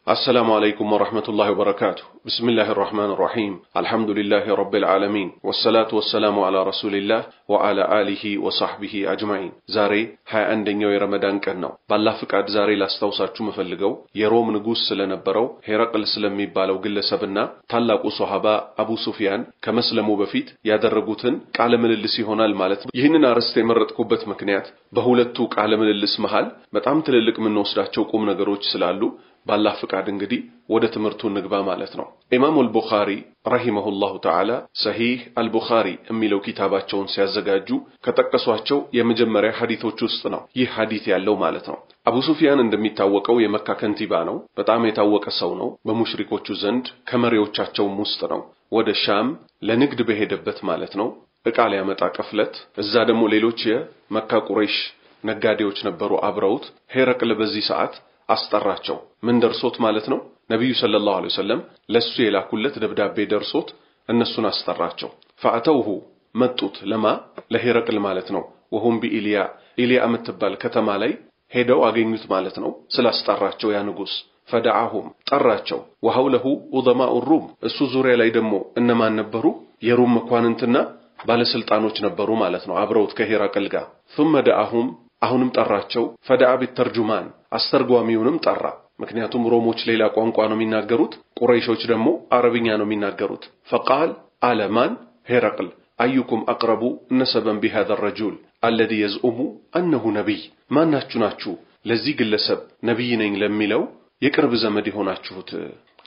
السلام عليكم ورحمة الله وبركاته. بسم الله الرحمن الرحيم. الحمد لله رب العالمين والصلاة والسلام على رسول الله وعلى آله وصحبه أجمعين. زاري هاي عندنا رمضان كنا بالله فكاد زاري لاستوصاتشو مفلقو يروم نقوس سلنبرو هرقل سلمي بالو قل سبنا طلقوا صحابة أبو سفيان كمسلموا بفيت يادرقوتن كعلم اللسي هنا المالت يهننا رستمرت كوبت مكنيات بهولتوك علم اللس محل متعمت للك من نوسراتشو قوم نقروش سلالو بالله فقاد انجدي وده تمرتون نقبا مالتنا. إمام البخاري رحمه الله تعالى صحيح البخاري أمي لو كتاباتشون سيازقاجو كتقصواتشو يمجمري حديثو چوستنا يه حديث يالو مالتنا. أبو سفيان اندمي تاوكو يمكا كنتيبانو بطعم يتاوك السونو بمشركو چو زند كمريو چاچو مستنو وده شام لنقد بهدبت مالتنا. اقال يامتا كفلت الزادمو ليلوچ مكا قريش نقاديوچ نبرو عبروت هيرق لبزي ساعت أستراچو من درسوت مالتنا نبي صلى الله عليه وسلم لسو يلاكولت دبدابي درسوت النسون أستراچو فأتوه متوت لما لهيرقل مالتنا وهم بإلياء متبال كتمالي هيدو أغينيوت مالتنا سلا أستراچو يا نقوس فدعاهم طراچو وحوله وضماء الروم السوزوري لا يدمو إنما نبرو يروم مكواننتنا بالسلطانوች ነበሩ مالتنا عبروت كهيرقل غا ثم دعاهم አሁንም ጠራቸው ፈዳአ ቢተርጁማን አስተርጓሚውንም ጠራ ምክንያቱም ሮሞች ሌላ ቋንቋ ነው የሚናገሩት ቁረይሾች ደግሞ አረብኛ ነው የሚናገሩት فقال علمان هرقل ايكم اقرب نسبا بهذا الرجل الذي يزعم انه نبي ማናችሁ ናችሁ ለዚህ ግለሰብ ነብይ ነኝ ለሚለው የቅርብ ዘመድ ሆናችሁት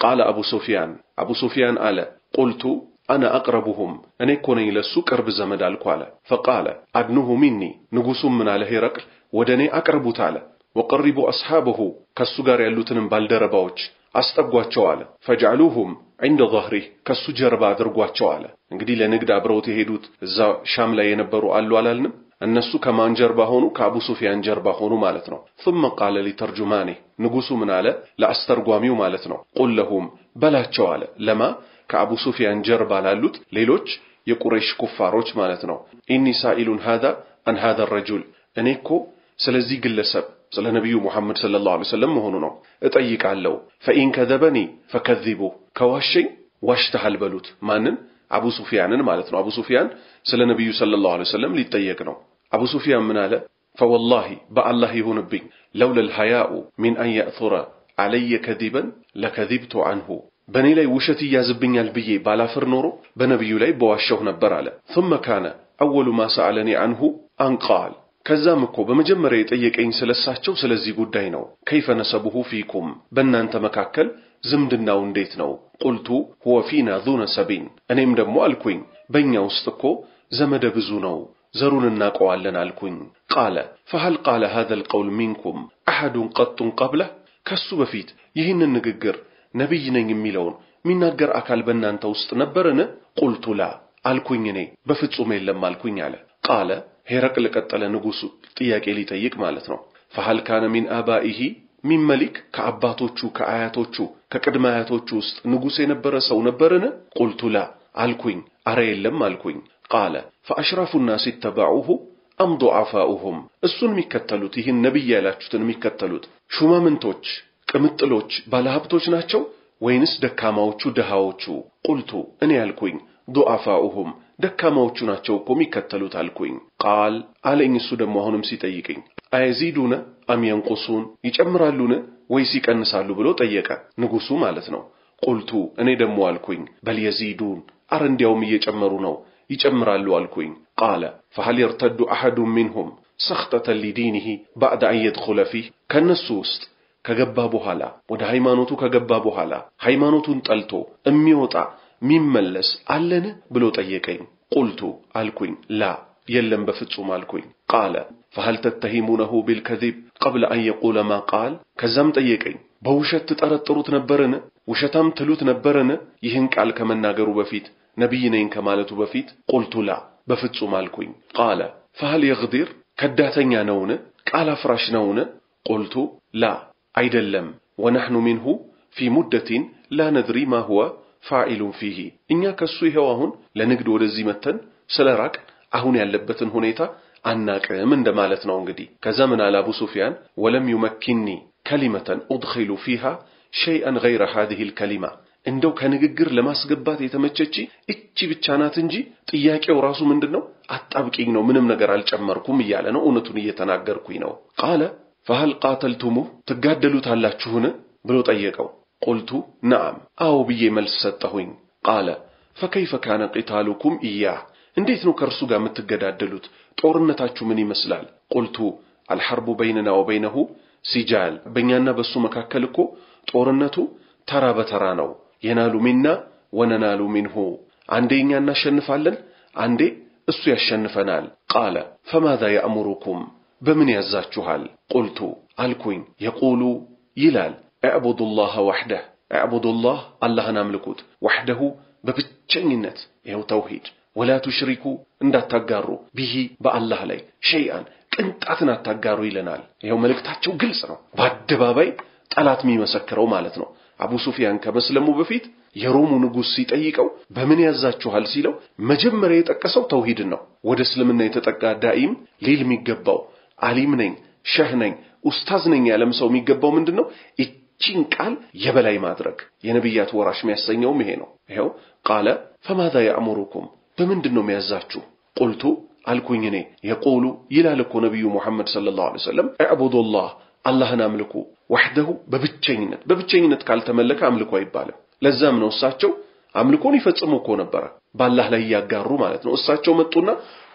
قال ابو سفيان አለ قلت أنا أقربهم أنا كوني لسو قرب زمد الكوالا فقال أدنه مني نقصم من على هرقل ودني أقرب تعالى وقربوا أصحابه كالسجار يلوتن بالدرباوج أستبقوا شوالا فجعلوهم عند ظهره كالسجار بادرقوا شوالا نقدي لنقد أبروتي هيدوت زا شاملا ينبروا قالوا على لنم النسو كمان جرباهونو كأبو سفيان جرباهونو مالتنا ثم قال لترجماني نقصوا من على لأسترقواميو مالتنا قل لهم بلا شوالا لما كأبو سفيان جرب على اللوت ليلوش يقريش كفاروش مالتنا إني سائل هذا عن هذا الرجل أنيكو سلزي قلسب سل نبي محمد صلى الله عليه وسلم مهنونا اتأيك علو فإن كذبني فكذبوا كواشي واشتها البلوت مانن أبو سفيان مالتنا أبو سفيان سل نبي صلى الله عليه وسلم ليتأيكنا أبو سفيان من هذا فوالله الله هو نبي لولا الحياء من أن يأثر علي كذبا لكذبت عنه بني لي وشتي يازبني البيه بالا فرنورو بنبيو لي بواشوه نبر على ثم كان أول ما سألني عنه أن قال كزامكو بمجمرة يتأيك إن سلساتشو سلزي قدينو كيف نسبه فيكم بنا أنت مكاكل زمدنا ونديتنو قلت هو فينا ذو نسبين أنا مدمو الكوين بين يوستكو زمد بزونو زرون الناقو علنا الكوين قال فهل قال هذا القول منكم أحد قط قبله كسو بفيت يهن النققر نبي نين ميلون من نجر أكل بنا أنت وستنبرنا قلت لا الكويني بفتسوم لما الكوين على قال هرقل قتل نجوس تياك إلي تيك مالتنا فهل كان من آبائه من ملك كعباتوچو كآياتوچو كقدماياتوچو است نجوس نبر سو نبرنا قلت لا الكوين أري لما الكوين قال فأشراف الناس اتبعوه أم ضعفاؤهم السن مكتلوت هي النبي يلاچتن مكتلوت شو ما منتوچ كمتلوچ بالهبتوچ ናቸው ወይንስ ደካማዎቹ ደሃዎቹ قلت እኔ ያልኩኝ ضعفاؤهم ደካማዎቹ ናቸው እኮ የሚከተሉት አልኩኝ قال አለኝ እሱ ደግሞ አሁንም ሲጠይቀኝ አይዚዱነ አም ينقصون ይጨምራሉነ ወይስ ይቀንሳሉ ብሎ ጠየቀ ንጉሱ ማለት ነው قلت እኔ ደግሞ አልኩኝ በል يزيدون አረ እንዲያውም እየጨመሩ ነው ይጨምራሉ አልኩኝ قال فهل يرتد احد منهم سخطة لدينه بعد ان يدخل فيه ከነሱ ውስጥ ከገባ በኋላ ወደ ሃይማኖቱ ከገባ በኋላ ሃይማኖቱን ጠልቶ እሚወጣ ሚመለስ አለን ብሎ ጠየቀኝ قلت አልኩኝ لا የለም በፍጹም አልኩኝ قال فهل تتهمونه بالكذب قبل ان يقول ما قال ከዛም ጠየቀኝ በውሸት ተጠረጥሩት ነበርነ ውሸታም ትሉት ነበርነ ይህን ቃል ከመናገሩ በፊት ነብይ ነኝ ከማለቱ በፊት قلت لا በፍጹም አልኩኝ قال فهل يغدر ከዳተኛ ነውነ ቃል አፍራሽ ነውነ قلت لا አይደለም ونحن منه في مدة لا ندري ما هو فاعل فيه እኛ ከሱ ይሄው አሁን ለንግድ ወደዚህ መተን ስለራቅ አሁን ያለበትን ሁኔታ አናቀም እንደማለት ነው እንግዲህ ከዛ ምን አለ አቡ ሱፊያን ولم يمكنني كلمة أدخل فيها شيئا غير هذه الكلمة እንደው ከንግግር ለማስገባት የተመቸች እቺ ብቻ ናት እንጂ ጥያቄው ራሱ ምንድነው አጣብቂኝ ነው ምንም ነገር አልጨመርኩም ይያለ ነው እውነቱን እየተናገርኩኝ ነው قال فهل قاتلتموه ትጋደሉታላችሁን ብሎ ጠየቀው قلت نعم አው ብዬ መልስ ሰጠሁኝ قال فكيف كان قتالكم إياه እንዴት ነው ከርሱ ጋር የምትገዳደሉት ጦርነታችሁ ምን ይመስላል قلت الحرب بيننا وبينه سجال በእኛና በሱ መካከል እኮ ጦርነቱ ተራ በተራ ነው የናሉ ሚና ወነናሉ ሚንሁ አንዴኛ እናሸንፋለን አንዴ እሱ ያሸንፈናል قال فماذا يأمركم በምን ያዛችኋል قلت አልኩኝ يقول ይላል اعبدوا الله وحده اعبدوا الله اللهን አምልኩት وحده በብቸኝነት ይሄው ተውሂድ ولا تشركوا እንዳታጋሩ به በአላህ ላይ شيئا ቅንጣትን አታጋሩ ይለናል ይሄው መልእክታቸው ግልጽ ነው በአደባባይ ጠላት የሚመሰክረው ማለት ነው አቡ ሱፊያን ከመስለሙ በፊት የሮሙ ንጉስ ሲጠይቀው በምን ያዛችኋል ሲለው መጀመሪያ የጠቀሰው ተውሂድን ነው ወደ እስልምና የተጠጋ ዳኢም ሊል የሚገባው ዓሊም ነኝ ሸህ ነኝ ኡስታዝ ነኝ ያለም ሰው የሚገባው ምንድነው እቺን ቃል የበላይ ማድረግ የነብያት ወራሽ የሚያሰኘው ይሄ ነው ይሄው قال فماذا يأمركم በምንድነው የሚያዛችሁ قلت አልኩኝ እኔ يقول ይላል እኮ ነብዩ መሐመድ ሰለላሁ ዐለይሂ ወሰለም اعبدوا الله اللهን አምልኩ وحده በብቸኝነት ካልተመለከ አምልኮ አይባልም ለዛም ነው እሳቸው አምልኮን ይፈጽሙ እኮ ነበር በአላህ ላይ ያጋሩ ማለት ነው እሳቸው መጡና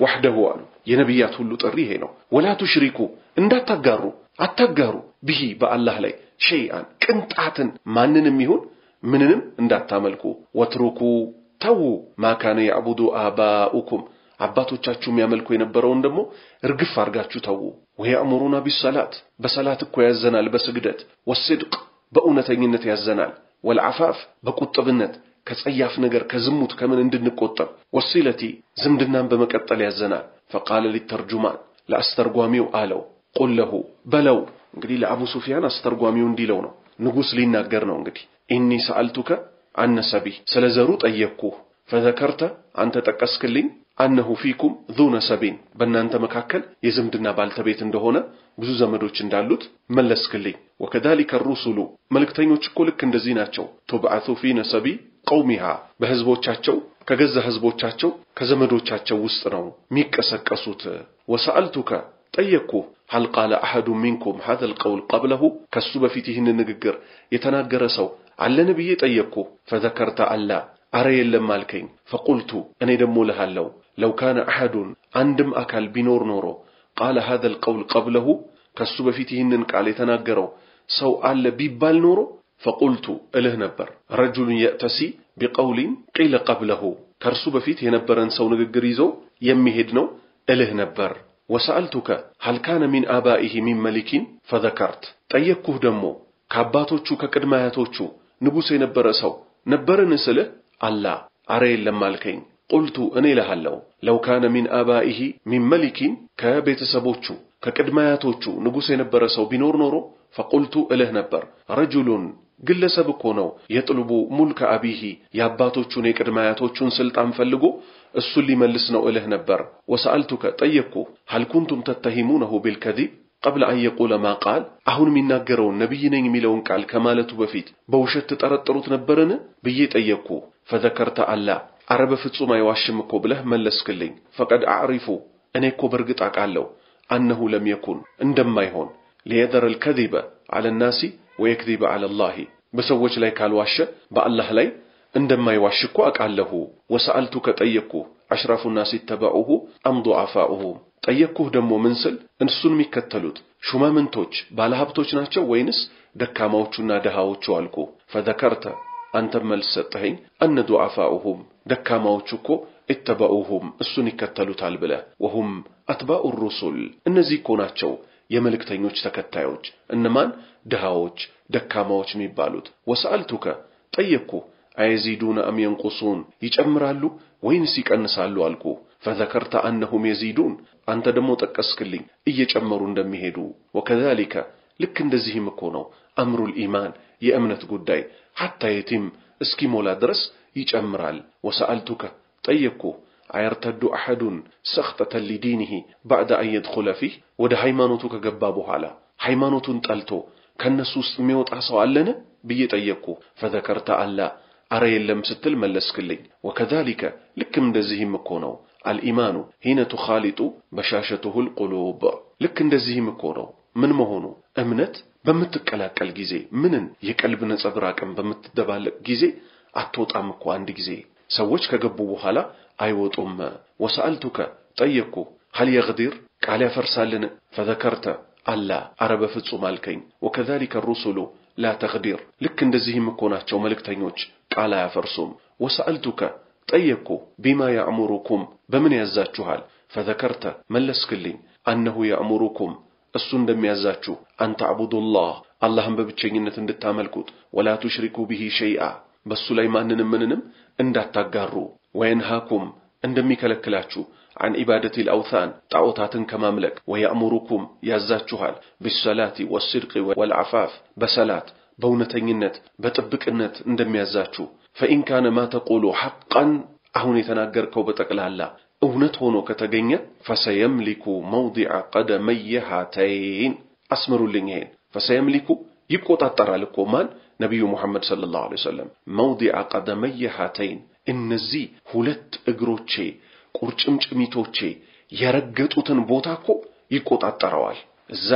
وحده አሉ የነብያት ሁሉ ጥሪ ይሄ ነው ولا تشركوا እንዳታጋሩ አታጋሩ به በአላህ ላይ شيئا ቅንጣትን ማንንም ይሁን ምንንም እንዳታመልኩ وتركوا ተው ما كان يعبد آباؤكم አባቶቻችሁ የሚያመልኩ የነበረውን ደግሞ እርግፍ አርጋችሁ ተው ወያእምሩና ቢሰላት በሰላት እኮ ያዘናል በስግደት ወስድቅ በእውነተኝነት ያዘናል ወልዓፋፍ በቁጥብነት ከጸያፍ ነገር ከዝሙት ከምን እንድንቆጠብ ወሲለቲ ዝምድናን በመቀጠል ያዘናል فقال للترجمان ለአስተርጓሚው አለው قل له በለው እንግዲህ ለአቡ ሱፊያን አስተርጓሚው እንዲለው ነው ንጉስ ሊናገር ነው እንግዲህ إني سألتك عن نسبي ስለዘሩ ጠየቅኩ فذكرت አንተ ጠቀስክልኝ أنه فيكم ذو نسبين በእናንተ መካከል የዝምድና ባልተቤት እንደሆነ ብዙ ዘመዶች እንዳሉት መለስክልኝ وكذلك الرسل መልእክተኞች እኮ ልክ እንደዚህ ናቸው تبعث في نسب قومها በህዝቦቻቸው ከገዛ ህዝቦቻቸው ከዘመዶቻቸው ውስጥ ነው የሚቀሰቀሱት وسألتك ጠየቅኩ هل قال أحد منكم هذا القول قبله ከሱ በፊት ይህንን ንግግር የተናገረ ሰው አለ ነብዬ ጠየቅኩ فذكرت الله አረ የለም አልከኝ فقلت እኔ ደሞ ለሃለው لو كان أحد عندم أكل بنور نورو قال هذا القول قبله ከሱ በፊት ይህንን ቃል የተናገረው ሰው አለ ቢባል ኖሮ فقلت እልህ ነበር رجل يأتسي بقول قيل قبله ከርሱ በፊት የነበረን ሰው ንግግር ይዞ የሚሄድ ነው እልህ ነበር وسألتك هل كان من آبائه من ملك فذكرت ጠየቅኩህ ደሞ ከአባቶቹ ከቅድማያቶቹ ንጉስ የነበረ ሰው ነበርን ስልህ الله አረ የለም አልከኝ قلت እኔ ለሃለው لو كان من آبائه من ملك ከቤተሰቦቹ ከቅድማያቶቹ ንጉስ የነበረ ሰው ቢኖር ኖሮ فقلت እልህ ነበር رجل ግለሰብ እኮ ነው የጥልቡ ሙልከ አቢሂ ያባቶቹን የቅድማያቶቹን ስልጣን ፈልጎ እሱ ሊመልስ ነው እልህ ነበር وسألتك ጠየቅኩ هل كنتم تتهمونه بالكذب قبل أن يقول ما قال አሁን የሚናገረው ነብይ ነኝ የሚለውን ቃል ከማለቱ በፊት በውሸት ተጠረጥሩት ነበርን ብዬ ጠየቅኩ فذكرت الله عرب ፍጹም አይዋሽም እኮ ብለህ መለስክልኝ فقد اعرف እኔ እኮ በርግጥ አውቃለሁ انه لم يكن እንደማይሆን ليذر الكذب على الناس ويكذب على الله በሰዎች ላይ ካልዋሸ በአላህ ላይ እንደማይዋሽ እኮ አውቃለሁ وسألتك ጠየቅኩ اشرف الناس تبعوه ام ضعفاؤه ጠየቅኩህ ደሞ ምን ስል እንሱን የሚከተሉት ሹማምንቶች ባለሀብቶች ናቸው ወይንስ ደካማዎቹና ደሃዎቹ አልኩ فذكرت አንተ መልስ ሰጠኸኝ ان ضعفاؤهم ደካማዎቹ እኮ اتبعوهم እሱን ይከተሉታል ብለ وهم اتباع الرسل እነዚህ እኮ ናቸው የመልእክተኞች ተከታዮች እነማን ደሃዎች ደካማዎች የሚባሉት وسألتك ጠየቅኩ አይዚዱና ام ينقصون ይጨምራሉ ወይንስ ይቀንሳሉ አልኩ فذكرت انهم يزيدون አንተ ደሞ ጠቀስክልኝ እየጨመሩ እንደሚሄዱ وكذلك ልክ እንደዚህም እኮ ነው امر الايمان የእምነት ጉዳይ حتى يتم እስኪሞላ ድረስ ይጨምራል وسألتك ጠየቅኩ አይርተዱ احد سخطة لدينه بعد ان يدخل فيه ወደ ሃይማኖቱ ከገባ በኋላ ሃይማኖቱን ጠልቶ ከነሱ ውስጥ የሚወጣ ሰው አለን ብዬ ጠየቅኩ። ፈዘከርተ አላ አረ የለም ስትል መለስክልኝ። ወከዛሊከ ልክም እንደዚህም እኮ ነው አልኢማኑ ሂነ ቱኻሊጡ በሻሸቱሁል ቁሉብ ልክ እንደዚህም እኮ ነው ምን መሆኑ እምነት በምትቀላቀል ጊዜ ምንን የቀልብ ነጸብራቅም በምትደባለቅ ጊዜ አትወጣም እኮ አንድ ጊዜ ሰዎች ከገቡ በኋላ አይወጡም። ወሰአልቱከ ጠየቅኩ هل يغدر ቃል ያፈርሳልን فذكرت አላ አረ በፍጹም አልከኝ። ወከዛሊከ الرسل لا تغدر ልክ እንደዚህም እኮ ናቸው መልእክተኞች ቃል አያፈርሱም። ወሰአልቱከ ጠየቅኩ ቢማ ያእሙሩኩም በምን ያዛችኋል فذكرت መለስክልኝ أنه يأمركم እሱ እንደሚያዛችሁ አንተ አቡዱላህ አላህን በብቸኝነት እንድታመልኩት ወላ ትሽሪኩ ቢሂ ሸይአ በሱ ላይ ማንንም እንዳታጋሩ ወይንሃኩም እንደሚከለክላችሁ عن عبادة الأوثان طاغوتاتن كماملك ويأمركم يازاچوحال بالصلاة والصدق والعفاف بصلات بونتኝነት በጥብቅነት እንደሚያዛችሁ فإن كان ما تقول حقا አሁን የተናገርከው በጠቅላላ እውነት ሆኖ ከተገኘ فسيملك موضع قدمي هاتين አስምሩልኝ ይሄን فسيملك ይቆጣጣራል እኮ ማን ነብዩ መሐመድ ሰለላሁ ዐለይሂ ወሰለም موضع قدمي هاتين እነዚህ ሁለት እግሮቼ ቁርጭምጭሚቶቼ የረገጡትን ቦታ እኮ ይቆጣጣራዋል። እዛ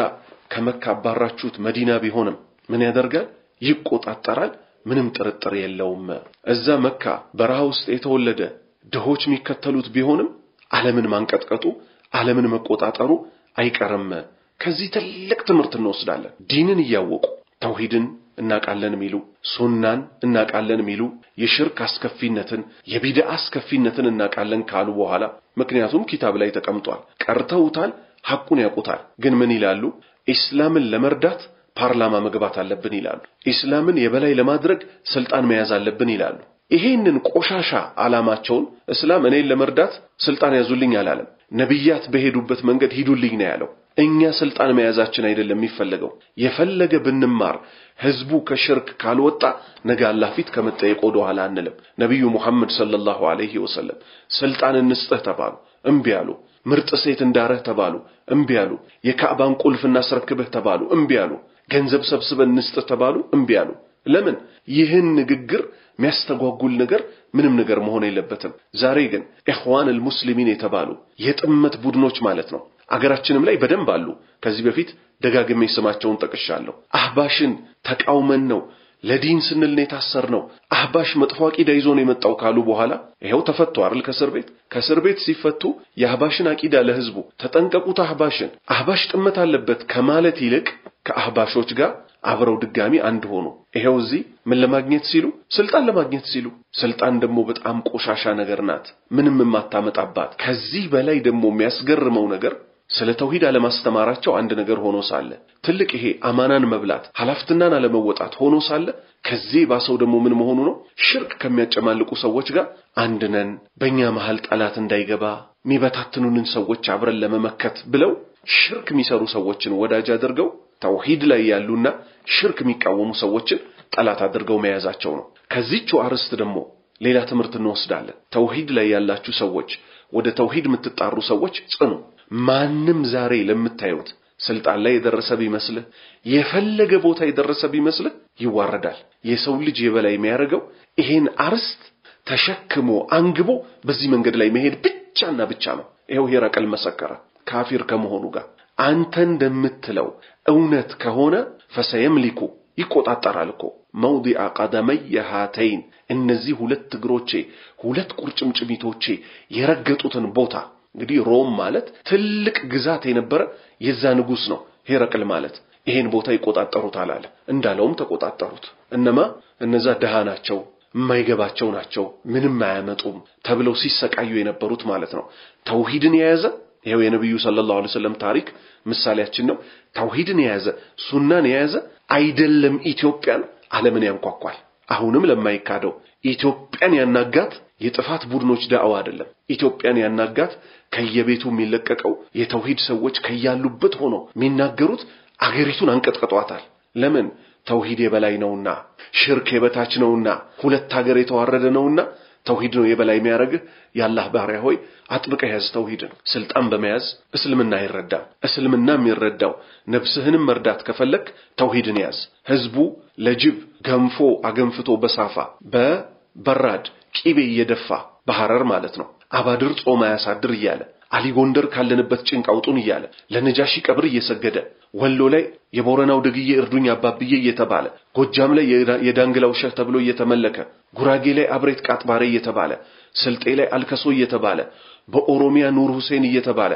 ከመካ ባራቹት መዲና ቢሆንም ምን ያደርጋል ይቆጣጣራል። ምንም ጥርጥር የለውም። እዛ መካ በረሃ ውስጥ የተወለደ ድሆች የሚከተሉት ቢሆንም ዓለምን ማንቀጥቀጡ ዓለምን መቆጣጠሩ አይቀርም። ከዚህ ትልቅ ትምህርት እንወስዳለን። ዲንን እያወቁ ተውሂድን እናቃለን ሚሉ ሱናን እናቃለን ሚሉ የሽርክ አስከፊነትን የቢድዓ አስከፊነትን እናቃለን ካሉ በኋላ ምክንያቱም ኪታብ ላይ ተቀምጧል ቀርተውታል ሐቁን ያውቁታል። ግን ምን ይላሉ እስላምን ለመርዳት ፓርላማ መግባት አለብን ይላሉ። እስላምን የበላይ ለማድረግ ስልጣን መያዝ አለብን ይላሉ። ይሄንን ቆሻሻ ዓላማቸውን እስላም እኔን ለመርዳት ስልጣን ያዙልኝ አላለም። ነብያት በሄዱበት መንገድ ሂዱልኝ ነው ያለው። እኛ ስልጣን መያዛችን አይደለም የሚፈልገው። የፈለገ ብንማር ህዝቡ ከሽርክ ካልወጣ ነገ አላህ ፊት ከመጠየቅ ወደ ኋላ አንልም። ነብዩ መሐመድ ሰለላሁ ዐለይሂ ወሰለም ስልጣን እንስጥህ ተባሉ እምቢ አሉ። ምርጥ ሴት እንዳረህ ተባሉ እምቢ አሉ። የካዕባን ቁልፍ እናስረክብህ ተባሉ እምቢ አሉ። ገንዘብ ሰብስበን እንስጥህ ተባሉ እምቢ አሉ። ለምን ይህን ንግግር የሚያስተጓጉል ነገር ምንም ነገር መሆን የለበትም። ዛሬ ግን ኢኽዋን አልሙስሊሚን የተባሉ የጥመት ቡድኖች ማለት ነው አገራችንም ላይ በደንብ አሉ። ከዚህ በፊት ደጋግሜ ስማቸውን ጠቅሻለሁ። አህባሽን ተቃውመን ነው ለዲን ስንል ነው የታሰርነው አህባሽ መጥፎ አቂዳ ይዞ ነው የመጣው ካሉ በኋላ ይሄው ተፈቱ አይደል ከእስር ቤት ሲፈቱ የአህባሽን አቂዳ ለህዝቡ ተጠንቀቁት አህባሽ ጥመት አለበት ከማለት ይልቅ ከአህባሾች ጋር አብረው ድጋሚ አንድ ሆኑ። ይሄው እዚህ ምን ለማግኘት ሲሉ ስልጣን ለማግኘት ሲሉ ስልጣን ደግሞ በጣም ቆሻሻ ነገር ናት ምንም የማታመጣባት። ከዚህ በላይ ደግሞ የሚያስገርመው ነገር ስለ ተውሂድ አለማስተማራቸው አንድ ነገር ሆኖ ሳለ ትልቅ ይሄ አማናን መብላት ሐላፍትናን አለመወጣት ሆኖ ሳለ ከዚህ ባሰው ደግሞ ምን መሆኑ ነው ሽርክ ከሚያጨማልቁ ሰዎች ጋር አንድ ነን በእኛ መሃል ጠላት እንዳይገባ ሚበታትኑንን ሰዎች አብረን ለመመከት ብለው ሽርክ የሚሰሩ ሰዎችን ወዳጅ አድርገው ተውሂድ ላይ ያሉና ሽርክ የሚቃወሙ ሰዎችን ጠላት አድርገው መያዛቸው ነው። ከዚህቹ አርስት ደግሞ ሌላ ትምህርት እንወስዳለን። ተውሂድ ላይ ያላችሁ ሰዎች ወደ ተውሂድ የምትጣሩ ሰዎች ጽኑ። ማንም ዛሬ ለምታዩት ስልጣን ላይ የደረሰ ቢመስልህ የፈለገ ቦታ የደረሰ ቢመስልህ ይዋረዳል። የሰው ልጅ የበላይ የሚያደርገው ይሄን አርስት ተሸክሞ አንግቦ በዚህ መንገድ ላይ መሄድ ብቻና ብቻ ነው። ይሄው ሄራቀል መሰከረ ካፊር ከመሆኑ ጋር አንተ እንደምትለው እውነት ከሆነ ፈሰየምሊኩ ይቆጣጣራል እኮ موضع قدمي هاتين እነዚህ ሁለት እግሮቼ ሁለት ቁርጭምጭሚቶቼ የረገጡትን ቦታ እንግዲህ ሮም ማለት ትልቅ ግዛት የነበረ የዛ ንጉስ ነው ሄራቅል ማለት ይሄን ቦታ ይቆጣጣሩታል አለ። እንዳለውም ተቆጣጣሩት። እነዛ ደሃ ናቸው የማይገባቸው ናቸው ምንም አያመጡም ተብለው ሲሰቃዩ የነበሩት ማለት ነው። ተውሂድን የያዘ ይሄው የነብዩ ሰለላሁ ዐለይሂ ወሰለም ታሪክ ምሳሌያችን ነው። ተውሂድን የያዘ ሱናን የያዘ አይደለም ኢትዮጵያን ዓለምን ያንኳኳል። አሁንም ለማይካደው ኢትዮጵያን ያናጋት የጥፋት ቡድኖች ዳዕዋ አይደለም። ኢትዮጵያን ያናጋት ከየቤቱ የሚለቀቀው የተውሂድ ሰዎች ከያሉበት ሆኖ የሚናገሩት አገሪቱን አንቀጥቅጧታል። ለምን ተውሂድ የበላይ ነውና ሽርክ የበታች ነውና ሁለት ሀገር የተዋረደ ነውና ተውሂድ ነው የበላይ የሚያረግህ ያላህ ባሪያ ሆይ አጥብቀህ ያዝ ተውሂድን ስልጣን በመያዝ እስልምና ይረዳል እስልምና የሚረዳው ነፍስህንም መርዳት ከፈለክ ተውሂድን ያዝ ህዝቡ ለጅብ ገንፎ አገንፍቶ በሳፋ በበራድ ቂቤ እየደፋ በሐረር ማለት ነው አባድር ጾም ያሳድር ይያለ አሊ ጎንደር ካለንበት ጭንቅ አውጡን ይያለ ለነጃሺ ቀብር እየሰገደ ወሎ ላይ የቦረናው ደግዬ እርዱኝ አባብዬ እየተባለ ጎጃም ላይ የዳንግላው ሸህ ተብሎ እየተመለከ ጉራጌ ላይ አብሬት ቃጥባሬ እየተባለ ስልጤ ላይ አልከሶ እየተባለ በኦሮሚያ ኑር ሁሴን እየተባለ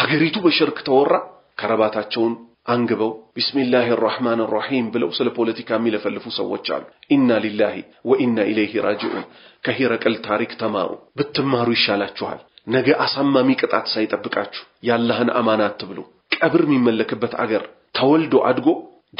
አገሪቱ በሽርክ ተወራ ከረባታቸውን አንግበው ቢስሚላሂር ረህማኒር ረሂም ብለው ስለ ፖለቲካ የሚለፈልፉ ሰዎች አሉ ኢና ሊላሂ ወኢና ኢለይሂ ራጂዑን ከሂረቀል ታሪክ ተማሩ ብትማሩ ይሻላችኋል ነገ አሳማሚ ቅጣት ሳይጠብቃችሁ ያላህን አማናት ተብሉ ቀብር የሚመለክበት አገር ተወልዶ አድጎ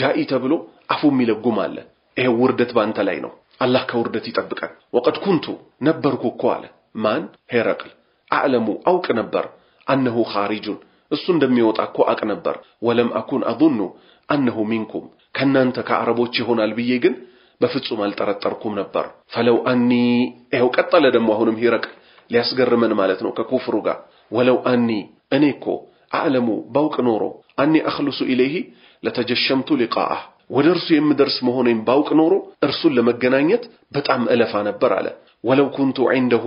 ዳኢ ተብሎ አፉ የሚለጉም አለ ይሄ ውርደት ባንተ ላይ ነው አላህ ከውርደት ይጠብቀን ወቀድ ኩንቱ ነበርኩ እኮ አለ ማን ሄረቅል አዕለሙ አውቅ ነበር አንሁ ኻሪጁን እሱ እንደሚወጣ እኮ አቅ ነበር ወለም አኩን አظن انه منكم ከናንተ ከአረቦች ይሆናል ብዬ ግን በፍጹም አልጠረጠርኩም ነበር فلو اني ይሄው ቀጠለ ደሞ አሁንም ሄረቅል ሊያስገርመን ማለት ነው ከኩፍሩ ጋር ወለው አኒ እኔኮ አዕለሙ ባውቅ ኖሮ አኒ አخلص ኢለይሂ ለተጀሸምቱ ሊቃአ ወደርሱ የምደርስ መሆኔን ባውቅ ኖሮ እርሱን ለመገናኘት በጣም እለፋ ነበር አለ ወለው ኩንቱ عنده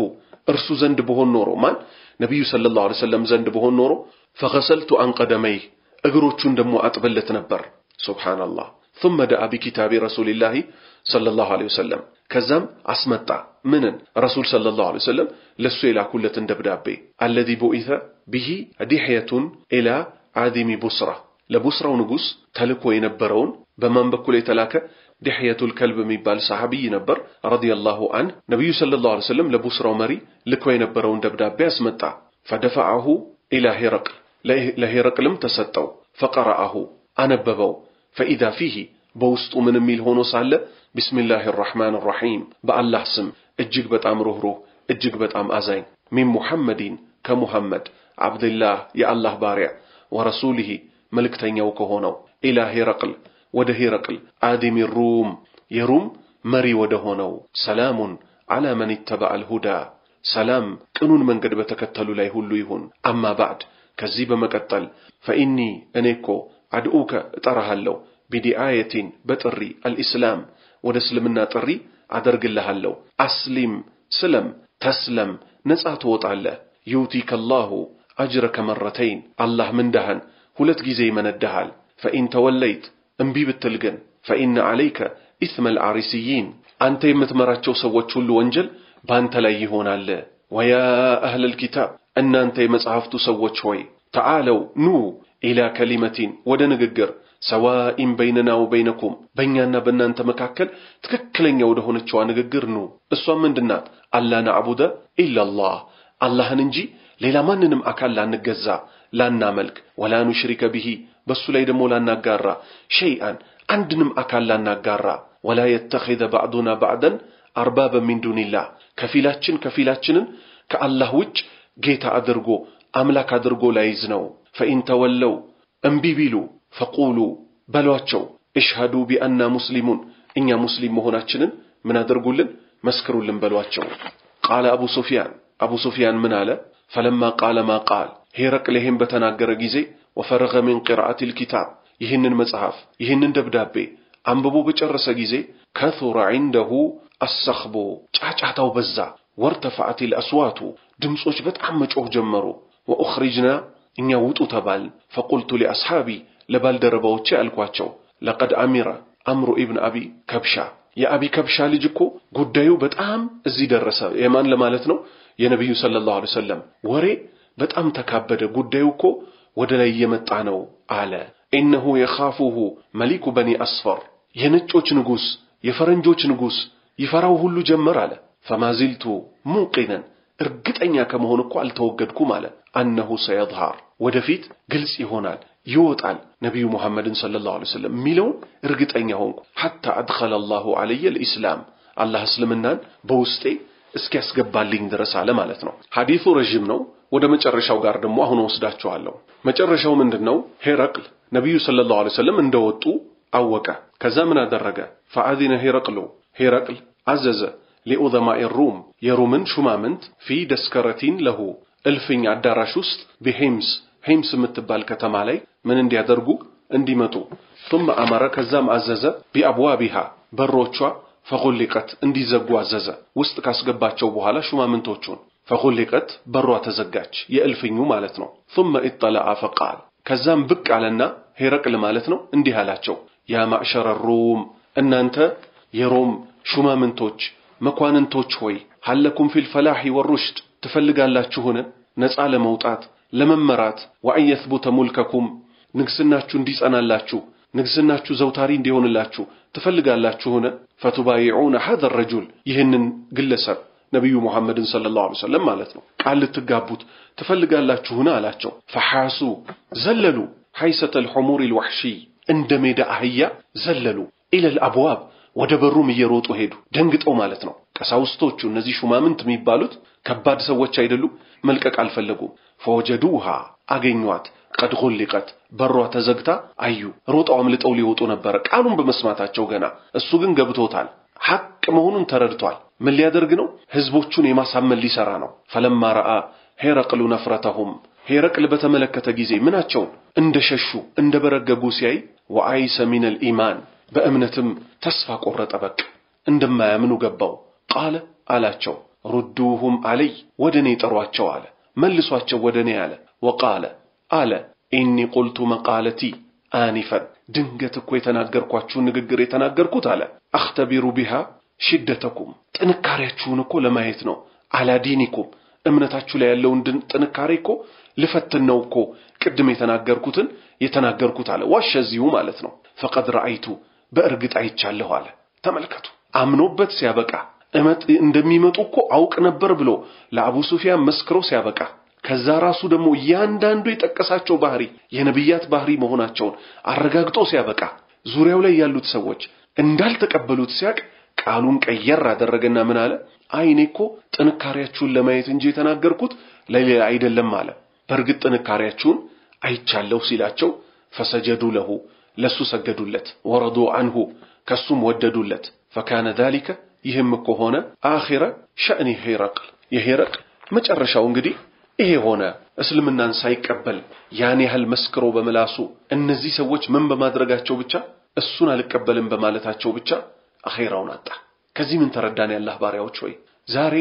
እርሱ ዘንድ በሆን ኖሮ ማን ነብዩ ሰለላሁ ዐለይሂ ወሰለም ዘንድ በሆን ኖሮ فغسلت عن قدميه እግሮቹን ደሞ አጥበለት ነበር ሱብሃንአላህ ثم دعا بكتاب رسول الله صلى الله عليه وسلم ከዛም አስመጣ ምንን ረሱል ሰለላሁ ዐለይሂ ወሰለም ለሱ የላኩለትን ደብዳቤ الذي بعث به دحية الى عادم بصرة ለቡስራው ንጉስ ተልኮ የነበረውን በማን በኩል የተላከ دحية الكلب የሚባል ሰሃቢ ነበር ረዲየላሁ ዐንሁ ነብዩ ሰለላሁ ዐለይሂ ወሰለም ለቡስራው መሪ ልኮ የነበረውን ደብዳቤ አስመጣ فدفعه الى هرقل ለሄረቅልም ተሰጠው فقرأه አነበበው فإذا فيه በውስጡ ምን የሚል ሆኖ ሳለ ቢስሚላሂር ረህማኒር ረሂም በአላህ ስም እጅግ በጣም ሩህሩህ እጅግ በጣም አዛኝ ሚን ሙሐመድን ከሙሐመድ አብዱላህ የአላህ ባሪያ ወረሱሊሂ መልእክተኛው ከሆነው ኢላ ሄረቅል ወደ ሄረቅል አዲሚ ሩም የሩም መሪ ወደ ሆነው ሰላሙን አላ መን ተበዐል ሁዳ ሰላም ቅኑን መንገድ በተከተሉ ላይ ሁሉ ይሁን አማ ባዕድ ከዚህ በመቀጠል ፈኢኒ እኔኮ አድኡከ እጠራሃለሁ ቢዲአየቲን በጥሪ አልኢስላም ወደ እስልምና ጥሪ አደርግልሃለሁ አስሊም ስለም ተስለም ነጻ ትወጣለህ ዩቲከላሁ አጅረከ መረተይን አላህ ምንዳህን ሁለት ጊዜ ይመነዳሃል ፈኢን ተወለይት እምቢ ብትል ግን ፈኢነ ዐለይከ ኢስመ አልዓሪሲይን አንተ የምትመራቸው ሰዎች ሁሉ ወንጀል ባንተ ላይ ይሆናል ወያ አህለል ኪታብ እናንተ የመጽሐፍቱ ሰዎች ሆይ ተዓለው ኑ ኢላ ከሊመቲን ወደ ንግግር ሰዋኢን በይነና ወበይነኩም በእኛና በእናንተ መካከል ትክክለኛ ወደ ሆነችው ንግግር ኑ እሷ ምንድናት አላ ነዕቡደ ኢላላህ አላህን እንጂ ሌላ ማንንም አካል ላንገዛ ላናመልክ ወላ ንሽሪከ ቢሂ በሱ ላይ ደሞ ላናጋራ ሸይአን አንድንም አካል ላናጋራ ወላ የተኺዘ ባዕዱና ባዕደን አርባበ ሚን ዱኒላህ ከፊላችንን ከአላህ ውጭ ጌታ አድርጎ አምላክ አድርጎ ላይዝ ነው ፈኢን ተወለው እምቢ ቢሉ ፈቁሉ በሏቸው እሽሃዱ ቢአና ሙስሊሙን እኛ ሙስሊም መሆናችንን ምን አድርጉልን መስክሩልን በሏቸው ቃለ አቡ ሱፊያን ምን አለ فلما قال ما قال ሄረቅልም በተናገረ ጊዜ ወፈረገ من قراءة الكتاب ይህንን መጽሐፍ ይህንን ደብዳቤ አንብቦ በጨረሰ ጊዜ ከثر عنده الصخب ጫጫታው በዛ ወርተፈዐት الأصوات ድምጾች በጣም መጮህ ጀመሩ وأخرجنا እኛ ውጡ ተባል فقلت لأصحابي ለባልደረባዎቼ አልኳቸው لقد أمر أمر ابن أبي كبشة የአቢ ከብሻ ልጅ እኮ ጉዳዩ በጣም እዚህ ደረሰ የማን ለማለት ነው የነብዩ ሰለላሁ ዐለይሂ ወሰለም ወሬ በጣም ተካበደ ጉዳዩ እኮ ወደ ላይ የመጣ ነው አለ انه يخافه ملك بني اصفر የነጮች ንጉስ የፈረንጆች ንጉስ ይፈራው ሁሉ ጀመር አለ فما زلت موقنا እርግጠኛ ከመሆን እኮ አልተወገድኩም አለ انه سيظهر ወደፊት ግልጽ ይሆናል ይወጣል ነብዩ መሐመድን ሰለላሁ ዐለይሂ ወሰለም ሚለው እርግጠኛ ሆንኩ حتى ادخل الله علي الاسلام አላህ እስልምናን በውስጤ እስኪያስገባልኝ ድረስ አለ ማለት ነው ሐዲሱ ረጅም ነው ወደ መጨረሻው ጋር ደግሞ አሁን ወስዳቸዋለሁ መጨረሻው ምንድነው ሄረቅል ነብዩ ሰለላሁ ዐለይሂ ወሰለም እንደወጡ አወቀ ከዛ ምን አደረገ فاذن هرقل አዘዘ لعظماء الروم የሮምን ሹማምንት في دسكرة له እልፍኝ አዳራሽ ውስጥ በሂምስ ሂምስ የምትባል ከተማ ላይ ምን እንዲያደርጉ እንዲመጡ ثم امر ከዛም አዘዘ بابوابها በሮቿ فغلقت እንዲዘጉ አዘዘ ውስጥ ካስገባቸው በኋላ ሹማምንቶቹን فغلقت በሯ ተዘጋች የእልፍኙ ማለት ነው ثم اطلع فقال ከዛም ብቅ አለና ሄረቅል ማለት ነው እንዲህ አላቸው ያ ማዕሸረ الروم እናንተ የሮም ሹማምንቶች መኳንንቶች ሆይ ሐለኩም ፊል ፈላህ ወሩሽድ ትፈልጋላችሁን ነፃ ለመውጣት ለመመራት ወአን يثبت ሙልከኩም ንግስናችሁ እንዲጸናላችሁ ንግስናችሁ ዘውታሪ እንዲሆንላችሁ ትፈልጋላችሁን ፈቱባይዑን هذا الرجل ይህንን ግለሰብ ነብዩ መሐመድን ሰለላሁ ዐለይሂ ወሰለም ማለት ነው ቃል ልትጋቡት ትፈልጋላችሁን አላቸው ፈሐሱ ዘለሉ حيسة الحمور الوحشي እንደ ሜዳ አህያ ዘለሉ ኢለ الابواب ወደ በሩም እየሮጡ ሄዱ ደንግጠው ማለት ነው ቀሳውስቶቹ እነዚህ ሹማምንት የሚባሉት ከባድ ሰዎች አይደሉ መልቀቅ አልፈለጉም فوجدوها አገኟት قد غلقت በሯ ተዘግታ አዩ ሮጠው አምልጠው ሊወጡ ነበር ቃሉን በመስማታቸው ገና እሱ ግን ገብቶታል ሐቅ መሆኑን ተረድቷል ምን ሊያደርግ ነው ህዝቦቹን የማሳመን ሊሰራ ነው فلما راى هرقل نفرتهم هرقل በተመለከተ ጊዜ ምናቸው እንደሸሹ እንደበረገጉ ሲያይ وعيس من الايمان በእምነትም ተስፋ ቆረጠ በቃ እንደማያምኑ ገባው ቃለ አላቸው ردوهم علي ወደኔ ጠሯቸው አለ መልሷቸው ወደኔ አለ وقال አለ ኢኒ قلت مقالتي آنفا ድንገት እኮ የተናገርኳችሁ ንግግር የተናገርኩት አለ اختبر بها شدتكم ጥንካሬያችሁን እኮ ለማየት ነው አላዲኒኩም እምነታችሁ ላይ ያለውን ጥንካሬ እኮ ልፈትነው እኮ ቅድም የተናገርኩት አለ ዋሸዚሁ ማለት ነው فقد رأيت በእርግጥ አይቻለሁ አለ ተመልከቱ አምኖበት ሲያበቃ እንደሚመጡ እኮ አውቅ ነበር ብሎ ለአቡ ሱፊያን መስክሮ ሲያበቃ ከዛ ራሱ ደግሞ ያንዳንዱ የጠቀሳቸው ባህሪ የነብያት ባህሪ መሆናቸውን አረጋግጦ ሲያበቃ ዙሪያው ላይ ያሉት ሰዎች እንዳልተቀበሉት ሲያቅ ቃሉን ቀየር አደረገና ምን አለ አይኔኮ ጥንካሬያችሁን ለማየት እንጂ የተናገርኩት ለሌላ አይደለም አለ በእርግጥ ጥንካሬያችሁን አይቻለሁ ሲላቸው فسجدوا له ለሱ ሰገዱለት ወረዱ عنه ከሱም ወደዱለት فكان ذلك ይህም እኮ ሆነ አኺረ شأن هرقل የሄረቅል መጨረሻው እንግዲህ ይሄ ሆነ እስልምናን ሳይቀበል ያን ያህል መስክሮ በመላሱ እነዚህ ሰዎች ምን በማድረጋቸው ብቻ እሱን አልቀበልም በማለታቸው ብቻ አኺራውን አጣ ከዚህ ምን ተረዳን ያላህ ባሪያዎች ሆይ ዛሬ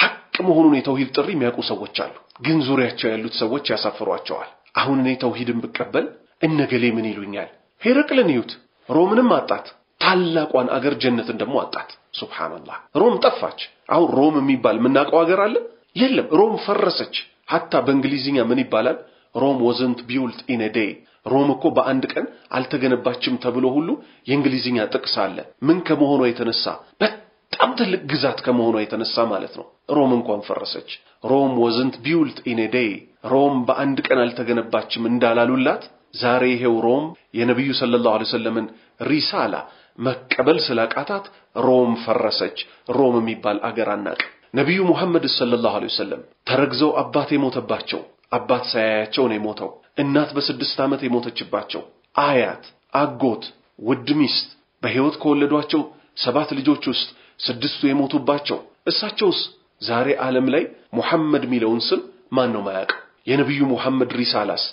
ሐቅ መሆኑን የተውሂድ ጥሪ የሚያውቁ ሰዎች አሉ ግን ዙሪያቸው ያሉት ሰዎች ያሳፍሯቸዋል አሁን እኔ ተውሂድን ብቀበል እነገሌ ምን ይሉኛል ሄረቅልን ይዩት ሮምንም አጣት ታላቋን አገር ጀነትን ደግሞ አጣት ሱብሃንአላህ ሮም ጠፋች አሁን ሮም የሚባል ምናቀው አገር አለ የለም ሮም ፈረሰች hatta በእንግሊዝኛ ምን ይባላል ሮም wasn't built in a day ሮም እኮ በአንድ ቀን አልተገነባችም ተብሎ ሁሉ የእንግሊዝኛ ጥቅስ አለ ምን ከመሆኑ የተነሳ በጣም ትልቅ ግዛት ከመሆኑ የተነሳ ማለት ነው ሮም እንኳን ፈረሰች ሮም wasn't built in a day ሮም በአንድ ቀን አልተገነባችም እንዳላሉላት ዛሬ ይሄው ሮም የነብዩ ሰለላሁ ዐለይሂ ወሰለምን ሪሳላ መቀበል ስላቃታት ሮም ፈረሰች ሮም የሚባል አገር አናቀ ነብዩ መሐመድ ሰለላሁ ዐለይሂ ወሰለም ተረግዘው አባቴ ሞተባቸው አባት ሳያያቸው ነው የሞተው እናት በ6 ዓመት የሞተችባቸው አያት አጎት ውድ ሚስት በህይወት ከወለዷቸው 7 ልጆች ውስጥ 6ቱ የሞቱባቸው እሳቸውስ ዛሬ ዓለም ላይ መሐመድ ሚለውን ስም ማን ነው ማያውቅ የነብዩ መሐመድ ሪሳላስ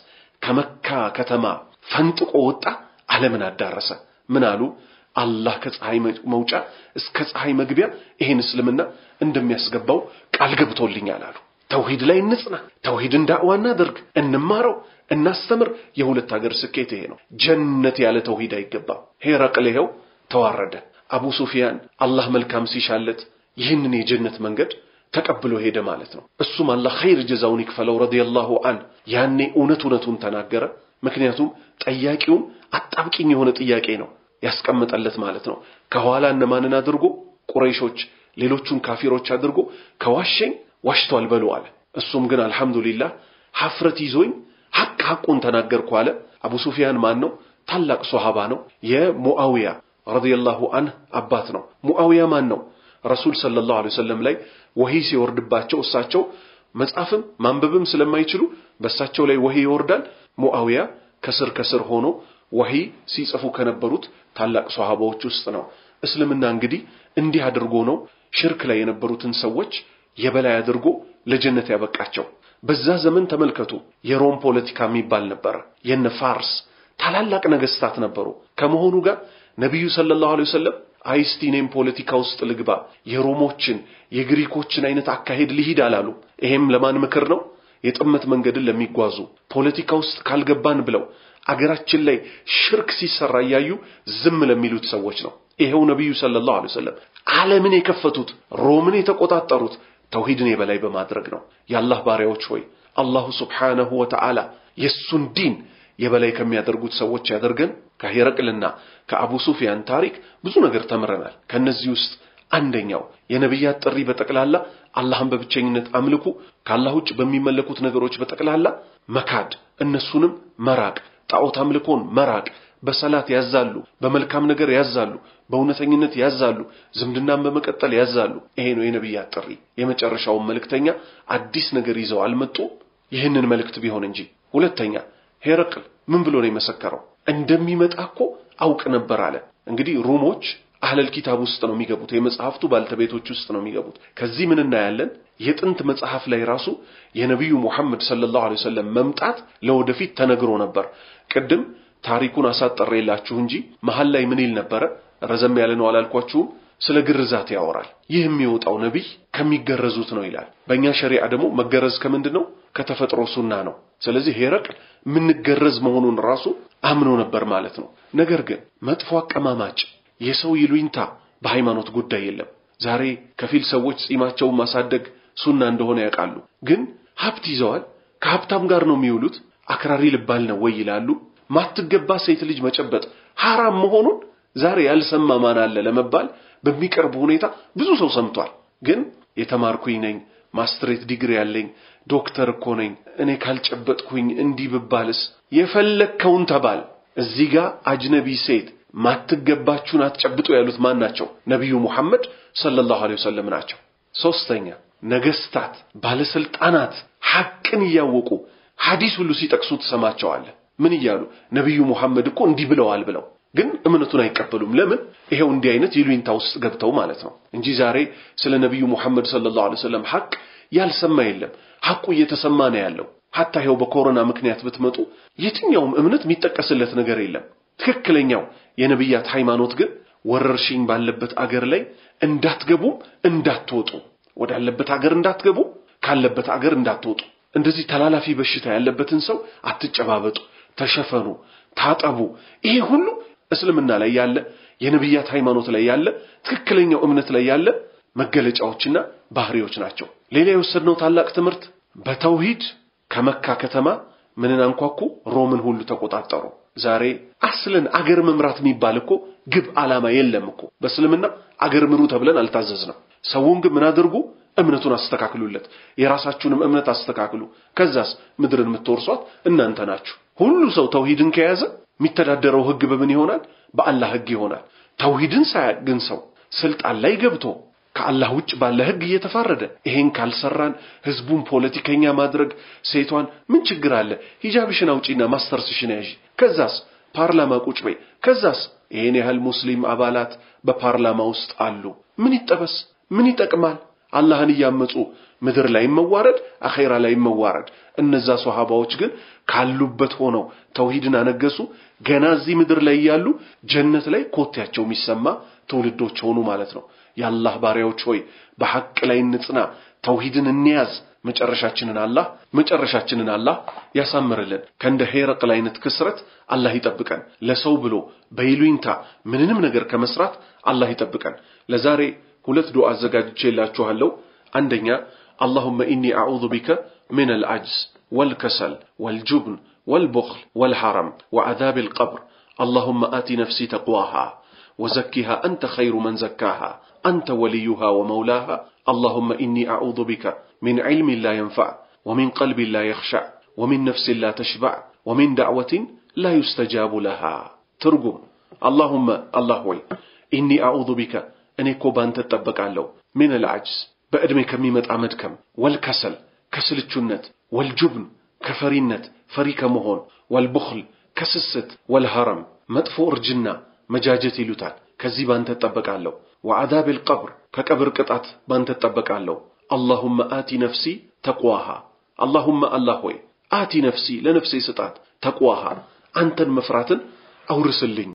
ከመካ ከተማ ፈንጥቆ ወጣ ዓለምን አዳረሰ ምን አሉ አላህ ከፀሐይ መውጫ እስከ ፀሐይ መግቢያ ይሄን እስልምና እንደሚያስገባው ቃል ገብቶልኛል አሉ ተውሂድ ላይ እንጽና ተውሂድን ዳዕዋ እናድርግ እንማረው እናስተምር የሁለት ሀገር ስኬት ይሄ ነው ጀነት ያለ ተውሂድ አይገባም ሄረቅል ይሄው ተዋረደ አቡ ሱፊያን አላህ መልካም ሲሻለት ይህንን የጀነት መንገድ ተቀብሎ ሄደ ማለት ነው እሱም አላህ ኸይር ጀዛውን ይክፈለው ረዲየላሁ ዐን ያኔ እውነቱን ተናገረ ምክንያቱም ጠያቂውን አጣብቂኝ የሆነ ጥያቄ ነው ያስቀምጣለት ማለት ነው ከኋላ እነማንን አድርጎ ቁረይሾች ሌሎቹን ካፊሮች አድርጎ ከዋሸኝ ዋሽቷል በሉ አለ እሱም ግን አልহামዱሊላህ ሐፍረት ይዞኝ ሐቁን ተናገርኩ አለ አቡ ሱፊያን ማን ነው ታላቅ ሱሐባ ነው የሙአዊያ ረዲየላሁ ዐንሁ አባት ነው ሙአዊያ ማን ነው ረሱል ሰለላሁ ዐለይሂ ወሰለም ላይ ወህይ ሲወርድባቸው እሳቸው መጻፍም ማንበብም ስለማይችሉ በእሳቸው ላይ ወህይ ይወርዳል ሙአዊያ ከስር ሆኖ ወህይ ሲጽፉ ከነበሩት ታላቅ ሱሐባዎች ውስጥ ነው እስልምና እንግዲህ እንዲህ አድርጎ ነው ሽርክ ላይ የነበሩትን ሰዎች የበላይ አድርጎ ለጀነት ያበቃቸው። በዛ ዘመን ተመልከቱ የሮም ፖለቲካ የሚባል ነበር። የነ ፋርስ ታላላቅ ነገስታት ነበሩ። ከመሆኑ ጋር ነብዩ ሰለላሁ ዐለይሂ ወሰለም አይስቲኔም ፖለቲካ ውስጥ ልግባ የሮሞችን የግሪኮችን አይነት አካሄድ ሊሂድ አላሉ። ይሄም ለማን ምክር ነው? የጥመት መንገድን ለሚጓዙ ፖለቲካ ውስጥ ካልገባን ብለው አገራችን ላይ ሽርክ ሲሰራ ያዩ ዝም ለሚሉት ሰዎች ነው። ይሄው ነብዩ ሰለላሁ ዐለይሂ ወሰለም ዓለምን የከፈቱት ሮምን የተቆጣጠሩት ተውሂድን የበላይ በማድረግ ነው። የአላህ ባሪያዎች ሆይ አላሁ ሱብሓነሁ ወተዓላ የሱን ዲን የበላይ ከሚያደርጉት ሰዎች ያደርገን። ከሄረቅልና ከአቡ ሱፊያን ታሪክ ብዙ ነገር ተምረናል። ከነዚህ ውስጥ አንደኛው የነብያት ጥሪ በጠቅላላ አላህን በብቸኝነት አምልኩ፣ ከአላህ ውጭ በሚመለኩት ነገሮች በጠቅላላ መካድ፣ እነሱንም መራቅ፣ ጣዖት አምልኮን መራቅ፣ በሰላት ያዛሉ፣ በመልካም ነገር ያዛሉ፣ በእውነተኝነት ያዛሉ፣ ዝምድናን በመቀጠል ያዛሉ። ይሄ ነው የነብያት ጥሪ። የመጨረሻው መልእክተኛ አዲስ ነገር ይዘው አልመጡም ይህንን መልእክት ቢሆን እንጂ። ሁለተኛ ሄረቅል ምን ብሎ ነው የመሰከረው? እንደሚመጣ እኮ አውቅ ነበር አለ። እንግዲህ ሩሞች አህለል ኪታብ ውስጥ ነው የሚገቡት፣ የመጽሐፍቱ ባልተቤቶች ውስጥ ነው የሚገቡት። ከዚህ ምን እናያለን? የጥንት መጽሐፍ ላይ ራሱ የነብዩ መሐመድ ሰለላሁ ዐለይሂ ወሰለም መምጣት ለወደፊት ተነግሮ ነበር። ቅድም ታሪኩን አሳጥሬላችሁ እንጂ መሐል ላይ ምን ይል ነበር? ረዘም ያለ ነው አላልኳችሁም? ስለ ግርዛት ያወራል። ይህ የሚወጣው ነብይ ከሚገረዙት ነው ይላል። በእኛ ሸሪዓ ደግሞ መገረዝ ከምንድነው? ከተፈጥሮ ሱና ነው። ስለዚህ ሄረቅል ምን ገረዝ መሆኑን ራሱ አምኖ ነበር ማለት ነው። ነገር ግን መጥፎ አቀማማጭ የሰው ይሉኝታ በሃይማኖት ጉዳይ የለም። ዛሬ ከፊል ሰዎች ጺማቸውን ማሳደግ ሱና እንደሆነ ያውቃሉ፣ ግን ሀብት ይዘዋል፣ ከሀብታም ጋር ነው የሚውሉት። አክራሪ ልባል ነው ወይ ይላሉ። ማትገባ ሴት ልጅ መጨበጥ حرام መሆኑን ዛሬ ያልሰማ ማን አለ ለመባል በሚቀርብ ሁኔታ ብዙ ሰው ሰምቷል። ግን የተማርኩኝ ነኝ፣ ማስተሬት ዲግሪ ያለኝ ዶክተር እኮ ነኝ፣ እኔ ካልጨበጥኩኝ እንዲህ ብባልስ? የፈለከውን ተባል። እዚህ ጋር አጅነቢ ሴት ማትገባችሁን አትጨብጡ ያሉት ማን ናቸው? ነብዩ መሐመድ ሰለላሁ ዐለይሂ ወሰለም ናቸው። ሶስተኛ ነገስታት ባለስልጣናት ሐቅን ያወቁ ሐዲስ ሁሉ ሲጠቅሱ ተሰማቸዋል። ምን ይያሉ? ነብዩ መሐመድ እኮ እንዲህ ብለዋል ብለው ግን እምነቱን አይቀበሉም። ለምን? ይሄው እንዲህ አይነት ይሉኝታ ውስጥ ገብተው ማለት ነው እንጂ ዛሬ ስለ ነብዩ መሐመድ ሰለላሁ ዐለይሂ ወሰለም ሐቅ ያልሰማ የለም። ሐቁ እየተሰማ ነው ያለው። hatta ይሄው በኮሮና ምክንያት ብትመጡ የትኛውም እምነት የሚጠቀስለት ነገር የለም። ትክክለኛው የነብያት ሃይማኖት ግን ወረርሽኝ ባለበት አገር ላይ እንዳትገቡ እንዳትወጡ፣ ወዳለበት አገር እንዳትገቡ፣ ካለበት አገር እንዳትወጡ፣ እንደዚህ ተላላፊ በሽታ ያለበትን ሰው አትጨባበጡ፣ ተሸፈኑ፣ ታጠቡ። ይሄ ሁሉ እስልምና ላይ ያለ የነብያት ሃይማኖት ላይ ያለ ትክክለኛው እምነት ላይ ያለ መገለጫዎችና ባህሪዎች ናቸው። ሌላ የወሰድነው ታላቅ ትምህርት በተውሂድ ከመካ ከተማ ምንን አንኳኩ? ሮምን ሁሉ ተቆጣጠሩ። ዛሬ አስለን አገር መምራት የሚባል እኮ ግብ ዓላማ የለም እኮ። በእስልምና አገር ምሩ ተብለን አልታዘዝንም። ሰውን ግን ምን አድርጉ? እምነቱን አስተካክሉለት፣ የራሳችሁንም እምነት አስተካክሉ። ከዛስ ምድርን የምትወርሷት እናንተ ናችሁ። ሁሉ ሰው ተውሂድን ከያዘ የሚተዳደረው ህግ በምን ይሆናል? በአላህ ህግ ይሆናል። ተውሂድን ሳያግን ሰው ስልጣን ላይ ገብቶ ከአላህ ውጭ ባለ ህግ እየተፋረደ ይሄን ካልሰራን ህዝቡን ፖለቲከኛ ማድረግ፣ ሴቷን ምን ችግር አለ ሂጃብሽን አውጪና ማስተርስሽን ያዢ፣ ከዛስ ፓርላማ ቁጭ በይ፣ ከዛስ ይሄን ያህል ሙስሊም አባላት በፓርላማ ውስጥ አሉ፣ ምን ይጠበስ? ምን ይጠቅማል? አላህን ያመጹ ምድር ላይ መዋረድ፣ አኺራ ላይ መዋረድ። እነዛ ሱሐባዎች ግን ካሉበት ሆነው ተውሂድን አነገሱ። ገና እዚህ ምድር ላይ ያሉ ጀነት ላይ ኮቴያቸው የሚሰማ ትውልዶች ሆኑ ማለት ነው። የአላህ ባሪያዎች ሆይ በሐቅ ላይ እንጽና፣ ተውሂድን እንያዝ። መጨረሻችንን አላህ ያሳምርልን። ከእንደ ሄረቅል አይነት ክስረት አላህ ይጠብቀን። ለሰው ብሎ በይሉኝታ ምንንም ነገር ከመስራት አላህ ይጠብቀን። ለዛሬ ሁለት ዱዓ አዘጋጅቼላችኋለሁ። አንደኛ اللهم إني أعوذ بك من العجز والكسل والجبن والبخل والحرم وعذاب القبر. اللهم آت نفسي تقواها وزكها أنت خير من زكاها أنت وليها ومولاها. اللهم إني أعوذ بك من علم لا ينفع ومن قلب لا يخشع ومن نفس لا تشبع ومن دعوة لا يستجاب لها. ترجم اللهم الله وي إني أعوذ بك أني كوبان تتبك علو من العجز بأدمي كميمة عمدكم والكسل كسل الجنة والجبن كفرينة فريك مهون والبخل كسست والهرم مدفور جنة مجاجتي لتال ከዚህ ባንተ ተጠበቃለሁ ወዐዛብል ቀብር ከቀብር ቅጣት ባንተ ተጠበቃለሁ اللهم آتي نفسي تقواها اللهم الله ሆይ آتي نفسي ለነፍሴ ስጣት ተቅዋሃ አንተን መፍራትን አውርስልኝ